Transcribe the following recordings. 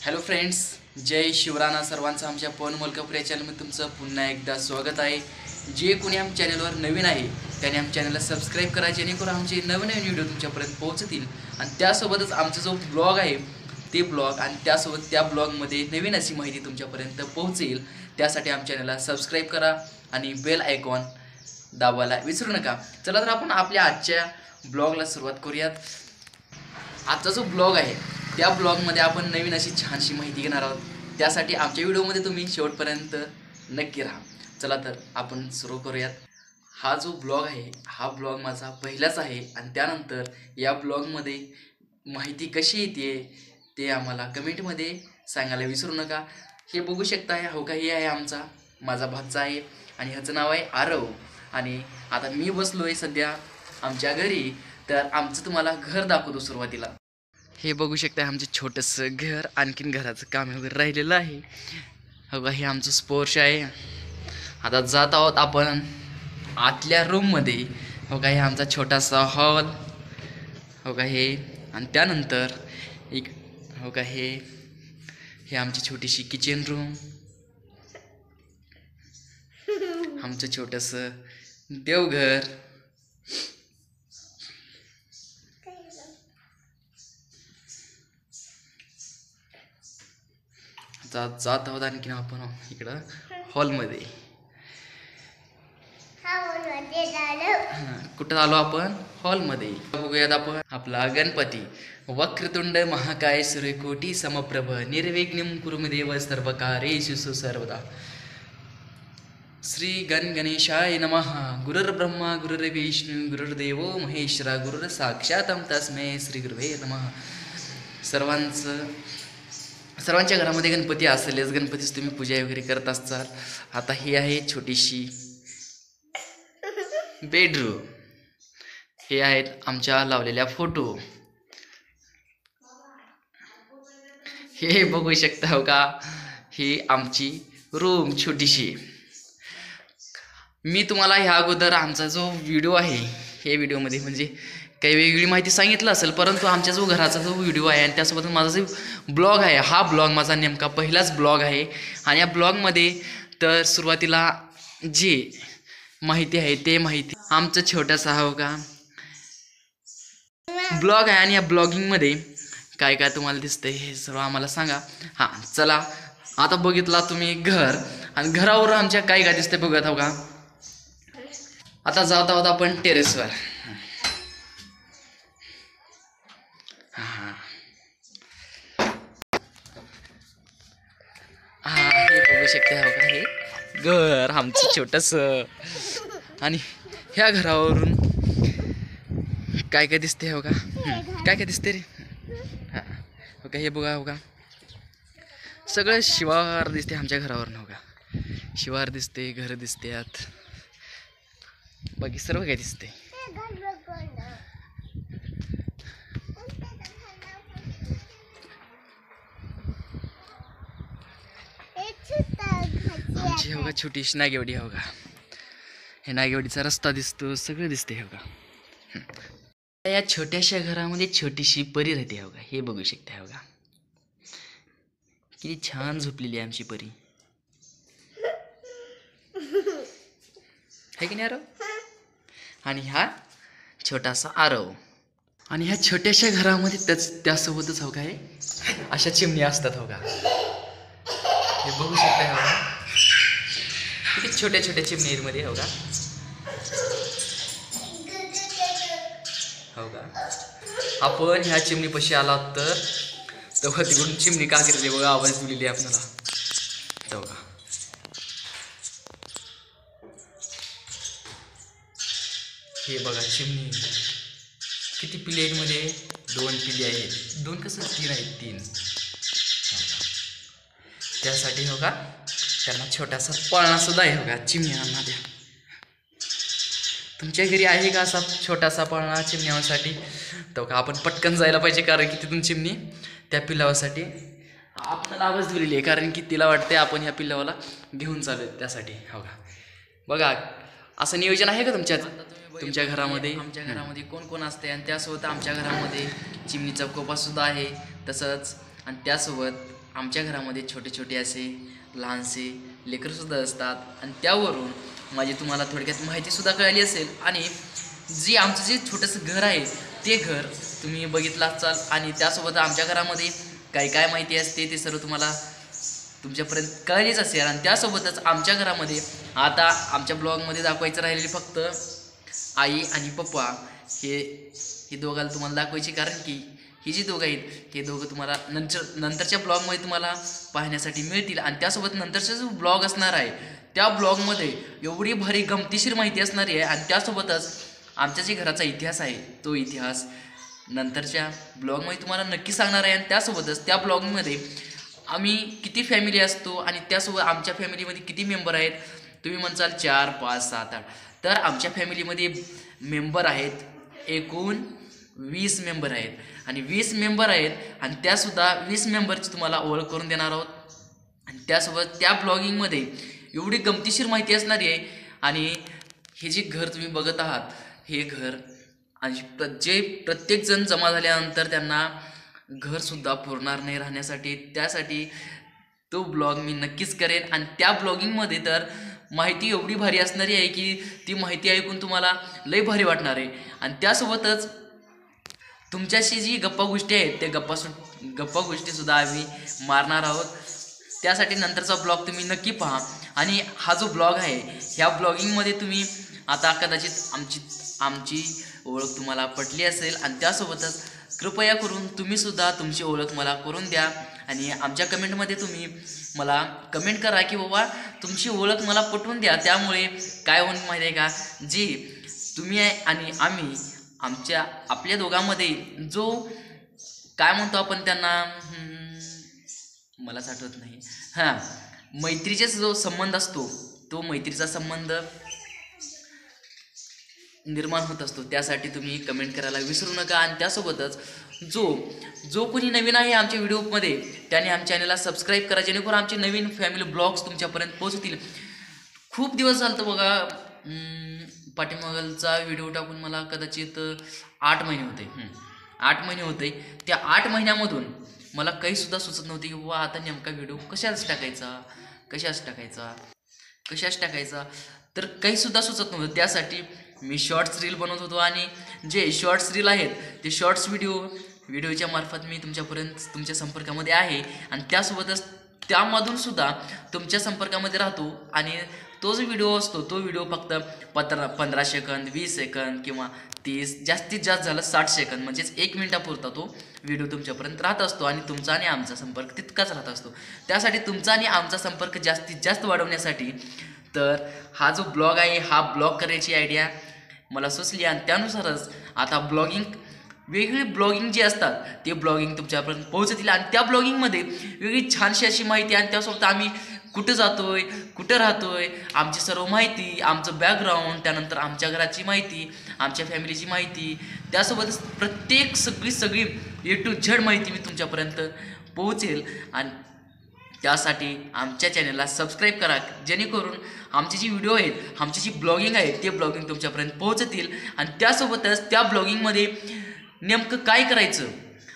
Hello friends, जय शिवराना. सर्वांचं आमच्या पवन मलकापूर या चॅनलमध्ये तुमचं पुन्हा एकदा स्वागत आहे. जे कोणी आमच्या चॅनलवर नवीन आहे त्याने आमच्या चॅनलला सबस्क्राईब करा, जेणेकरून आमचे नवीन व्हिडिओ तुमच्यापर्यंत पोहोचतील. आणि त्यासोबतच आमचा जो ब्लॉग आहे ते ब्लॉग आणि त्यासोबत त्या ब्लॉगमध्ये नवीन अशी माहिती तुमच्यापर्यंत पोहोचेल. त्यासाठी आमच्या चॅनलला सबस्क्राईब करा आणि बेल आयकॉन दाबायला विसरू नका. चला तर आपण आपल्या आजच्या ब्लॉगला सुरुवात करूयात. आजचा जो ब्लॉग आहे त्या ब्लॉगमध्ये आपण नवीन अशी छानशी माहिती घेणार आहोत. त्यासाठी आमच्या व्हिडिओमध्ये तुम्ही शेवटपर्यंत नक्की राहा. चला तर आपण सुरू करूयात. हा जो ब्लॉग आहे हा ब्लॉग माझा पहिलाच आहे आणि त्यानंतर या ब्लॉगमध्ये माहिती कशी येते ते आम्हाला कमेंटमध्ये सांगायला विसरू नका. हे बघू शकता, हो का, हे आहे माझा भाचा आहे आणि ह्याचं नाव आहे आरव. आणि आता मी बसलो आहे सध्या आमच्या घरी, तर आमचं तुम्हाला घर दाखवतो सुरुवातीला. हे बघू शकता आमचं छोटंसं घर, आणखीन घराचं काम वगैरे राहिलेलं आहे. हो का, हे आमचं स्पोर्श आहे. आता जात आहोत आपण आतल्या रूममध्ये. हो का, हे आमचा छोटासा हॉल. हो का, हे आणि त्यानंतर एक हो का हे आमची छोटीशी किचन रूम, आमचं छोटंसं देवघर. जात आहोत आणखीन आपण इकडं हॉलमध्ये. कुठं आलो आपण? हॉलमध्ये. बघूयात आपण आपला गणपती. वक्रतुंड महाकाय सूर्यकोटी समप्रभ निर्विघ्नं कुरु मे देव सर्वकार्येषु सर्वदा. श्री गणेशाय नमः. गुरुर्ब्रह्मा गुरुर्विष्णू गुरुर्देवो महेश्वरा गुरुर साक्षातं तस्मै श्री गुरुवे नमः. सर्वांच्या घरामध्ये गणपती असेलच, गणपतीच तुम्ही पूजा वगैरे करत असताल. आता ही आहे छोटीशी बेडरूम. हे आहेत आमच्या लावलेल्या फोटो. हे बघू शकता हो का, ही आमची रूम छोटीशी. मी तुम्हाला ह्या अगोदर आमचा जो व्हिडिओ आहे हे व्हिडिओमध्ये म्हणजे काही वेगळी माहिती सांगितलं असेल, परंतु आमच्या जो घराचा जो व्हिडिओ आहे आणि त्यासोबत माझा जो ब्लॉग आहे हा ब्लॉग माझा नेमका पहिलाच ब्लॉग आहे. आणि या ब्लॉगमध्ये तर सुरुवातीला जी माहिती आहे ते माहिती आमचं छोटासा हो का ब्लॉग आहे. आणि या ब्लॉगिंगमध्ये काय काय तुम्हाला दिसतंय हे सर्व आम्हाला सांगा. हां चला, आता बघितला तुम्ही घर आणि घरावर आमच्या काय काय दिसतंय बघत हो का. आता जात आहोत आपण टेरेसवर. हे बघू शकते हो का, हे घर आमचं छोटंसं. आणि ह्या घरावरून काय काय दिसते हो का, काय काय दिसते रे. हां हो का, हे बघा हो का, सगळं शिवार दिसते आमच्या घरावरून. हो का, शिवार दिसते, घर दिसतात, बाकी सर्व काय दिसते. आमची हो का छोटीशी नागेवाडी. हो का, हे नागेवाडीचा रस्ता दिसतो, सगळं दिसते. हो का, या छोट्याशा घरामध्ये छोटीशी परी राहते. हो का, हे बघू शकता. हो का, किती छान झोपलेली आहे आमची परी, आहे की नाही आरव. आणि हा छोटासा आरव. आणि ह्या छोट्याशा घरामध्ये त्यासोबतच हो का हे अशा चिमणी असतात. हो का, हे बघू शकता. हो का, किती छोट्या छोट्या चिमणीमध्ये. हो का, हो का, आपण ह्या चिमणीपाशी आला तर तेव्हा तिकडून चिमणी का करते बघा, आवाज दिलेली आपल्याला. हो का, हे बघा चिमणी किती पिल्ले आहेत मध्ये. 2 पिल्ले आहेत. 2 कसं 3 आहेत, 3. त्यासाठी हो का त्यांना छोटासा पाळणा सुद्धा आहे. हो का, चिमण्यांना द्या. तुमच्या घरी आहे का असा छोटासा पाळणा चिमण्यासाठी? तो का आपण पटकन जायला पाहिजे, कारण की तिथून चिमणी त्या पिल्लावासाठी आपल्याला आवाज दिलेली आहे, कारण की तिला वाटते आपण ह्या पिल्लावाला घेऊन चालू त्यासाठी. हो का, बघा असं नियोजन आहे का तुमच्या घरामध्ये? आमच्या घरामध्ये कोण कोण असते आणि त्यासोबत आमच्या घरामध्ये चिमणीचा कोपा सुद्धा आहे तसंच. आणि त्यासोबत आमच्या घरामध्ये छोटे छोटे असे लहानसे लेकरसुद्धा असतात आणि त्यावरून माझी तुम्हाला थोडक्यात माहितीसुद्धा कळाली असेल आणि आमचं जे छोटंसं घर आहे ते घर तुम्ही बघितलं असाल आणि त्यासोबत आमच्या घरामध्ये काय माहिती असते ते सर्व तुम्हाला तुमच्यापर्यंत कळलीच असेल आणि त्यासोबतच आमच्या घरामध्ये आता आमच्या ब्लॉगमध्ये दाखवायचं राहिलेले फक्त आई आणि पप्पा हे दोघांना तुम्हाला दाखवायचे कारण की ही जी दोघं आहेत हे दोघं तुम्हाला नंतरच्या ब्लॉगमध्ये तुम्हाला पाहण्यासाठी मिळतील आणि त्यासोबत नंतरचा जो ब्लॉग असणार आहे त्या ब्लॉगमध्ये एवढी भारी गमतीशीर माहिती असणारी आहे आणि त्यासोबतच आमच्या जे घराचा इतिहास आहे तो इतिहास नंतरच्या ब्लॉगमध्ये तुम्हाला नक्की सांगणार आहे आणि त्यासोबतच त्या ब्लॉगमध्ये आम्ही किती फॅमिली असतो आणि त्यासोबत आमच्या फॅमिलीमध्ये किती मेंबर आहेत तुम्ही म्हणसाल 4, 5, 7, 8 तर आमच्या फॅमिलीमध्ये मेंबर आहेत एकूण 20 मेंबर आहेत आणि 20 मेंबर आहेत आणि त्यासुद्धा 20 मेंबरची तुम्हाला ओळख करून देणार आहोत आणि त्यासोबत त्या ब्लॉगिंगमध्ये एवढी गमतीशीर माहिती असणारी आहे आणि हे जे घर तुम्ही बघत आहात हे घर आणि जे प्रत्येकजण जमा झाल्यानंतर त्यांना घरसुद्धा पुरणार नाही राहण्यासाठी त्यासाठी तो ब्लॉग मी नक्कीच करेन आणि त्या ब्लॉगिंगमध्ये तर माहिती एवढी भारी असणारी आहे की ती माहिती ऐकून तुम्हाला लई भारी वाटणार आहे आणि त्यासोबतच तुमच्याशी जी गप्पा गोष्टी आहेत त्या गप्पा गोष्टीसुद्धा आम्ही मारणार आहोत त्यासाठी नंतरचा ब्लॉग तुम्ही नक्की पहा आणि हा जो ब्लॉग आहे ह्या ब्लॉगिंगमध्ये तुम्ही आता कदाचित आमची ओळख तुम्हाला पटली असेल आणि त्यासोबतच कृपया करून तुम्हीसुद्धा तुमची ओळख मला करून द्या आणि आमच्या कमेंटमध्ये तुम्ही मला कमेंट करा की बाबा तुमची ओळख मला पटवून द्या त्यामुळे काय होईल माहिती आहे का जी तुम्ही आणि आम्ही आपल्या दोघांमध्ये जो काय म्हणतो आपण त्यांना मलाच आठवत नाही मैत्रीचा जो संबंध असतो तो मैत्रीचा संबंध निर्माण होत असतो त्यासाठी तुम्ही कमेंट करायला विसरू नका आणि त्यासोबतच जो कोणी नवीन आहे आमच्या व्हिडिओमध्ये त्याने आमच्या चॅनलला सबस्क्राईब करा जेणेकरून आमचे नवीन फॅमिली ब्लॉग्स तुमच्यापर्यंत पोहोचतील खूप दिवस झालं बघा पाठीमागचा व्हिडिओ टाकून मला कदाचित 8 महिने होते 8 महिने होते त्या 8 महिन्यामधून मला काहीसुद्धा सुचत नव्हते की बाबा आता नेमका व्हिडिओ कशाच टाकायचा तर काहीसुद्धा सुचत नव्हतं त्यासाठी मी शॉर्ट्स रील बनवत होतो आणि जे शॉर्ट्स रील आहेत ते शॉर्ट्स व्हिडिओच्या मार्फत मी तुमच्या संपर्कामध्ये आहे आणि त्यासोबतच त्यामधून सुद्धा तुमच्या संपर्कामध्ये राहतो आणि तो जो व्हिडिओ असतो तो व्हिडिओ फक्त 15 सेकंद 20 सेकंद किंवा 30 जास्तीत जास्त झालं 60 सेकंद म्हणजेच 1 मिनिटापुरता तो व्हिडिओ तुमच्यापर्यंत राहत असतो आणि तुमचा आणि आमचा संपर्क तितकाच राहत असतो त्यासाठी तुमचा आणि आमचा संपर्क जास्तीत जास्त वाढवण्यासाठी तर हा जो ब्लॉग आहे हा ब्लॉग करायची आयडिया मला सुचली आणि त्यानुसारच आता वेगळी ब्लॉगिंग जी असतात ते ब्लॉगिंग तुमच्यापर्यंत पोहोचतील आणि त्या ब्लॉगिंगमध्ये वेगळी छानशी अशी माहिती आणि त्यासोबत आम्ही कुठं जातोय कुठं राहतोय आमची सर्व माहिती आमचं बॅकग्राऊंड त्यानंतर आमच्या घराची माहिती आमच्या फॅमिलीची माहिती त्यासोबतच प्रत्येक सगळी A to Z माहिती मी तुमच्यापर्यंत पोहोचेल आणि त्यासाठी आमच्या चॅनलला सबस्क्राईब करा जेणेकरून आमचे जी व्हिडिओ आहेत आमची जी ब्लॉगिंग आहे ते ब्लॉगिंग तुमच्यापर्यंत पोहोचतील आणि त्यासोबतच त्या ब्लॉगिंगमध्ये नेमकं काय करायचं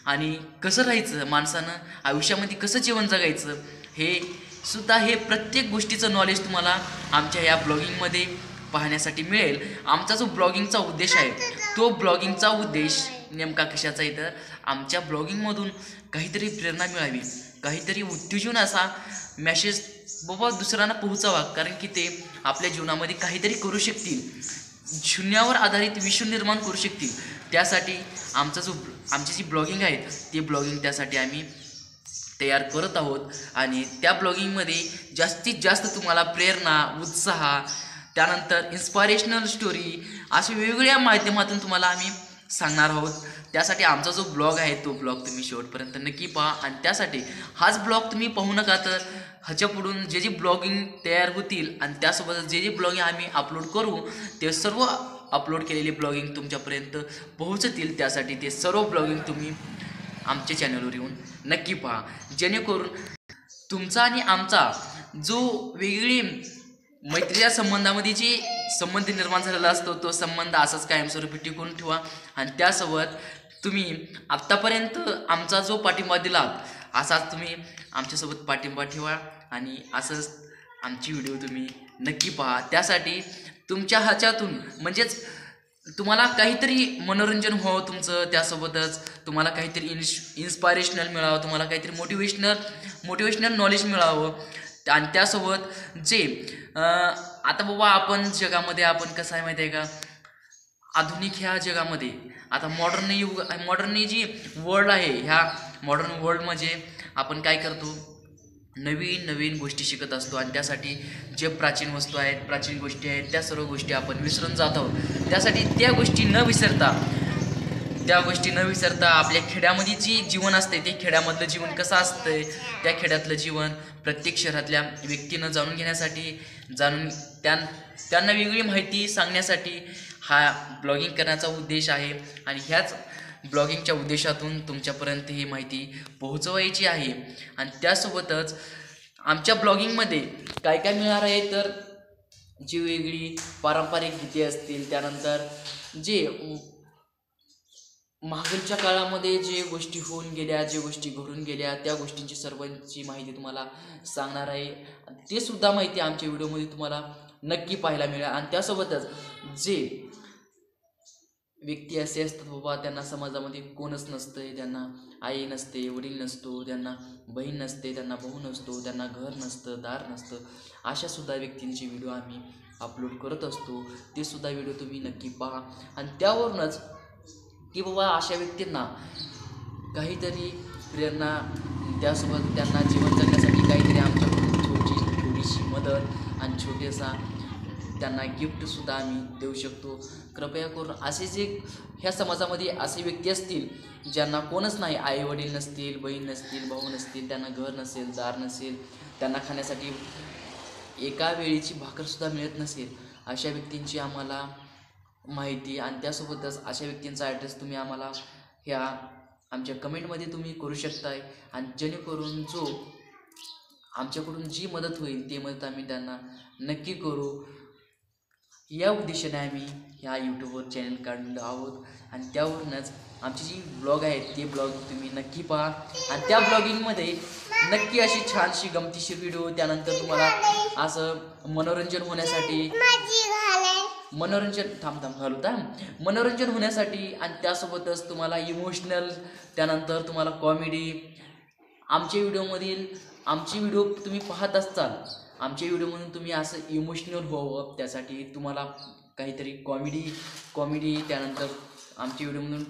आणि कसं राहायचं माणसानं आयुष्यामध्ये कसं जीवन जगायचं हे प्रत्येक गोष्टीचं नॉलेज तुम्हाला आमच्या या ब्लॉगिंगमध्ये पाहण्यासाठी मिळेल आमचा जो ब्लॉगिंगचा उद्देश आहे तो ब्लॉगिंगचा उद्देश नेमका कशाचा आहे तर आमच्या ब्लॉगिंगमधून काहीतरी प्रेरणा मिळावी काहीतरी उत्तेजन असा मॅसेज बाबा दुसऱ्यांना पोहोचावा कारण की ते आपल्या जीवनामध्ये काहीतरी करू शकतील शून्यावर आधारित विश्व निर्माण करू शकतील त्यासाठी आमची जी ब्लॉगिंग आहे ती ब्लॉगिंग त्यासाठी आम्ही तयार करत आहोत आणि त्या ब्लॉगिंगमध्ये जास्तीत जास्त तुम्हाला प्रेरणा उत्साह त्यानंतर इन्स्पायरेशनल स्टोरी अशा वेगवेगळ्या माध्यमातून तुम्हाला आम्ही सांगणार आहोत त्यासाठी आमचा जो ब्लॉग आहे तो ब्लॉग तुम्ही शेवटपर्यंत नक्की पहा आणि त्यासाठी हाच ब्लॉग तुम्ही पाहू नका तर ह्याच्यापुढून जे ब्लॉगिंग तयार होतील आणि त्यासोबत जे ब्लॉगिंग आम्ही अपलोड करू ते सर्व अपलोड केलेले ब्लॉगिंग तुमच्यापर्यंत पोहोचतील त्यासाठी ते सर्व ब्लॉगिंग तुम्ही आमच्या चॅनलवर येऊन नक्की पहा जेणेकरून तुमचा आणि आमचा जो वेगळी मैत्रीच्या संबंधामध्ये जी संबंध निर्माण झालेला असतो तो संबंध असाच कायमस्वरूपी टिकून ठेवा आणि त्यासोबत तुम्ही आत्तापर्यंत आमचा जो पाठिंबा दिलात असाच तुम्ही आमच्यासोबत पाठिंबा ठेवा आणि असंच आमची व्हिडिओ तुम्ही नक्की पहा. त्यासाठी तुमच्या ह्याच्यातून म्हणजेच तुम्हाला काहीतरी मनोरंजन व्हावं तुमचं, त्यासोबतच तुम्हाला काहीतरी इन्स्पायरेशनल मिळावं, तुम्हाला काहीतरी मोटिवेशनल नॉलेज मिळावं. आणि त्यासोबत जे आता बाबा आपण जगामध्ये आपण कसं आहे माहिती आहे का, आधुनिक ह्या जगामध्ये आता मॉडर्न जी वर्ल्ड आहे, ह्या मॉडर्न वर्ल्डमध्ये आपण काय करतो, नवीन गोष्टी शिकत असतो. आणि त्यासाठी जे प्राचीन वस्तू आहेत, प्राचीन गोष्टी आहेत, त्या सर्व गोष्टी आपण विसरून जात आहोत. त्यासाठी त्या गोष्टी न विसरता आपल्या खेड्यामध्ये जी जीवन असते, ते खेड्यामधलं जीवन कसं असतंय, त्या खेड्यातलं जीवन प्रत्येक शहरातल्या व्यक्तीनं जाणून घेण्यासाठी, त्यांना वेगळी माहिती सांगण्यासाठी हा ब्लॉगिंग करण्याचा उद्देश आहे. आणि ह्याच ब्लॉगिंगच्या उद्देशातून तुमच्यापर्यंत ही माहिती पोहोचवायची आहे. आणि त्यासोबतच आमच्या ब्लॉगिंगमध्ये काय काय मिळणार आहे, तर जी वेगळी पारंपरिक गीते असतील, त्यानंतर जे मागच्या काळामध्ये जे गोष्टी होऊन गेल्या, जे गोष्टी घडून गेल्या, त्या गोष्टींची सर्वांची माहिती तुम्हाला सांगणार आहे. ते सुद्धा माहिती आमच्या व्हिडिओमध्ये तुम्हाला नक्की पाहायला मिळेल. आणि त्यासोबतच जे व्यक्ती असे असतात बाबा, त्यांना समाजामध्ये कोणच नसतं, त्यांना आई नसते, वडील नसतो, त्यांना बहीण नसते, त्यांना भाऊ नसतो, त्यांना घर नसतं, दार नसतं, अशा सुद्धा व्यक्तींचे व्हिडिओ आम्ही अपलोड करत असतो. ते सुद्धा व्हिडिओ तुम्ही नक्की पहा. आणि त्यावरूनच की बाबा अशा व्यक्तींना काहीतरी प्रेरणा, त्यासोबत त्यांना जीवन जगण्यासाठी काहीतरी आमच्याकडून थोडीशी मदत आणि छोटेसा त्यांना गिफ्टसुद्धा आम्ही देऊ शकतो. कृपया करून असे जे ह्या समाजामध्ये असे व्यक्ती असतील ज्यांना कोणच नाही, आई वडील नसतील, बहीण नसतील, भाऊ नसतील, त्यांना घर नसेल, दार नसेल, त्यांना खाण्यासाठी एका वेळेची भाकरसुद्धा मिळत नसेल, अशा व्यक्तींची आम्हाला माहिती आणि त्यासोबतच अशा व्यक्तींचा ॲड्रेस तुम्ही आम्हाला ह्या आमच्या कमेंटमध्ये तुम्ही करू शकताय. आणि जेणेकरून जो आमच्याकडून जी मदत होईल ती मदत आम्ही त्यांना नक्की करू, या उद्देशाने आम्ही ह्या यूट्यूबवर चॅनल काढलेलं आहोत. आणि त्यावरूनच आमची जी ब्लॉग आहेत ते ब्लॉग तुम्ही नक्की पहा. आणि त्या ब्लॉगिंगमध्ये नक्की अशी छानशी गमतीशीर व्हिडिओ, त्यानंतर तुम्हाला असं मनोरंजन होण्यासाठी मनोरंजन होण्यासाठी आणि त्यासोबतच तुम्हाला इमोशनल, त्यानंतर तुम्हाला कॉमेडी, आमचे व्हिडिओ तुम्ही पाहत असताल, आमच्या व्हिडिओमधून तुम्ही असं इमोशनल व्हावं, त्यासाठी तुम्हाला काहीतरी कॉमेडी, त्यानंतर आमच्या व्हिडिओमधून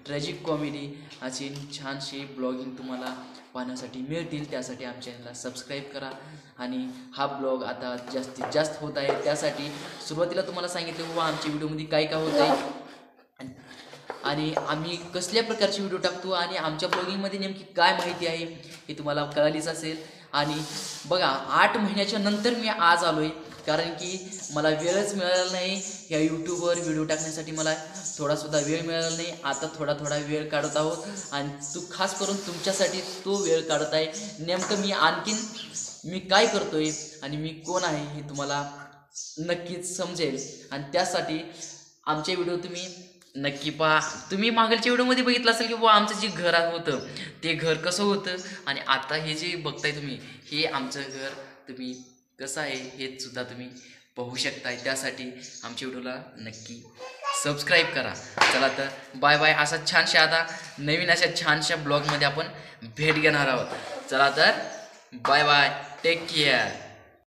ट्रॅजिक कॉमेडी असे छानसे ब्लॉगिंग तुम्हाला पाहण्यासाठी मिळतील. त्यासाठी आमच्या चॅनलला सबस्क्राईब करा. आणि हा ब्लॉग आता जास्तीत जास्त होत आहे, त्यासाठी सुरुवातीला तुम्हाला सांगितलं बाबा आमच्या व्हिडिओमध्ये काय होत आहे आणि आम्ही कसल्या प्रकारचे व्हिडिओ टाकतो आणि आमच्या ब्लॉगिंगमध्ये नेमकी काय माहिती आहे हे तुम्हाला कळालीच असेल. आणि बघा 8 महिन्याच्या नंतर मी आज आलो आहे, कारण की मला वेळच मिळाला नाही ह्या यूट्यूबवर व्हिडिओ टाकण्यासाठी, मला थोडासुद्धा वेळ मिळाला नाही. आता थोडा वेळ काढत आहोत आणि खास करून तुमच्यासाठी तो वेळ काढत आहे. नेमकं मी काय करतोय आणि मी कोण आहे हे तुम्हाला नक्कीच समजेल. आणि त्यासाठी आमचे व्हिडिओ तुम्ही नक्की पहा. तुम्ही मागच्या व्हिडिओमध्ये बघितलं असेल की बाबा आमचं जे घर होतं ते घर कसं होतं, आणि आता हे जे बघताय तुम्ही हे आमचं घर तुम्ही कसं आहे हे सुद्धा तुम्ही पाहू शकताय. त्यासाठी आमच्या व्हिडिओला नक्की सबस्क्राईब करा. चला तर बाय. असा छानशा आता नवीन अशा छानशा ब्लॉगमध्ये आपण भेट घेणार आहोत. चला तर बाय, टेक केअर.